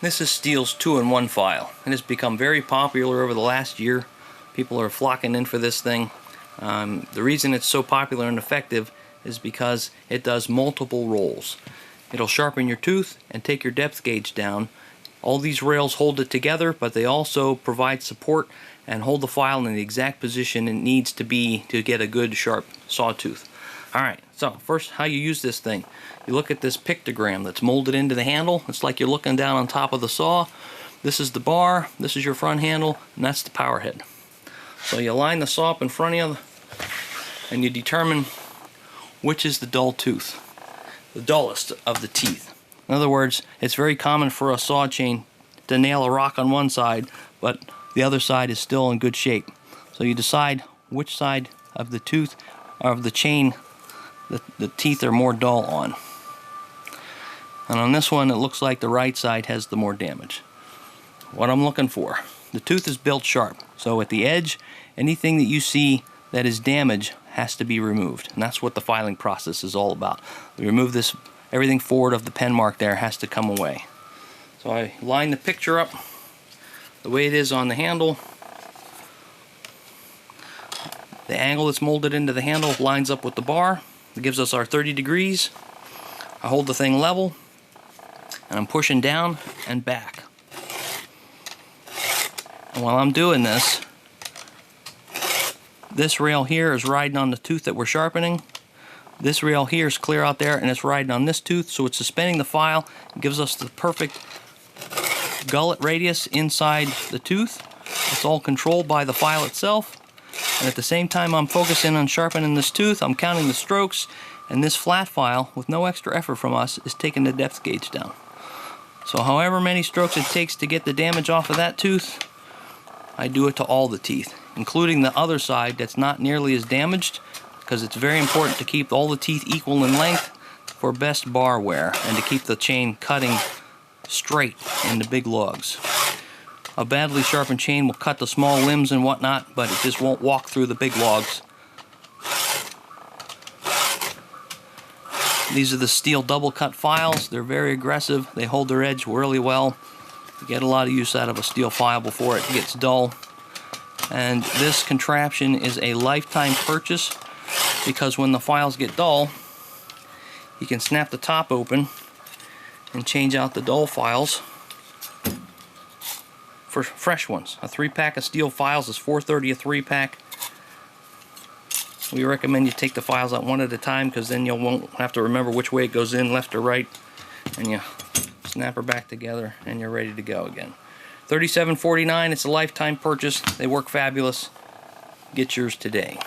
This is STIHL's 2-in-1 file. It has become very popular over the last year. People are flocking in for this thing. The reason it's so popular and effective is because it does multiple rolls. It'll sharpen your tooth and take your depth gauge down. All these rails hold it together, but they also provide support and hold the file in the exact position it needs to be to get a good sharp sawtooth. Alright, so first, how you use this thing. You look at this pictogram that's molded into the handle. It's like you're looking down on top of the saw. This is the bar, this is your front handle, and that's the power head. So you line the saw up in front of you and you determine which is the dull tooth, the dullest of the teeth. In other words, it's very common for a saw chain to nail a rock on one side, but the other side is still in good shape. So you decide which side of the tooth, or of the chain, the teeth are more dull on. And on this one, it looks like the right side has the more damage. What I'm looking for, the tooth is built sharp, so at the edge, anything that you see that is damaged has to be removed, and that's what the filing process is all about. We remove this, everything forward of the pen mark there has to come away. So I line the picture up the way it is on the handle. The angle that's molded into the handle lines up with the bar. It gives us our 30 degrees. I hold the thing level and I'm pushing down and back. And while I'm doing this, this rail here is riding on the tooth that we're sharpening. This rail here is clear out there and it's riding on this tooth, so it's suspending the file. It gives us the perfect gullet radius inside the tooth. It's all controlled by the file itself. And at the same time I'm focusing on sharpening this tooth, I'm counting the strokes, and this flat file, with no extra effort from us, is taking the depth gauge down. So however many strokes it takes to get the damage off of that tooth, I do it to all the teeth, including the other side that's not nearly as damaged, because it's very important to keep all the teeth equal in length for best bar wear and to keep the chain cutting straight into big logs. A badly sharpened chain will cut the small limbs and whatnot, but it just won't walk through the big logs. These are the STIHL double cut files. They're very aggressive. They hold their edge really well. You get a lot of use out of a steel file before it gets dull. And this contraption is a lifetime purchase, because when the files get dull, you can snap the top open and change out the dull files for fresh ones. A 3-pack of STIHL files is $4.30 a 3-pack. We recommend you take the files out one at a time, because then you won't have to remember which way it goes in, left or right, and you snap her back together and you're ready to go again. $37.49, it's a lifetime purchase. They work fabulous. Get yours today.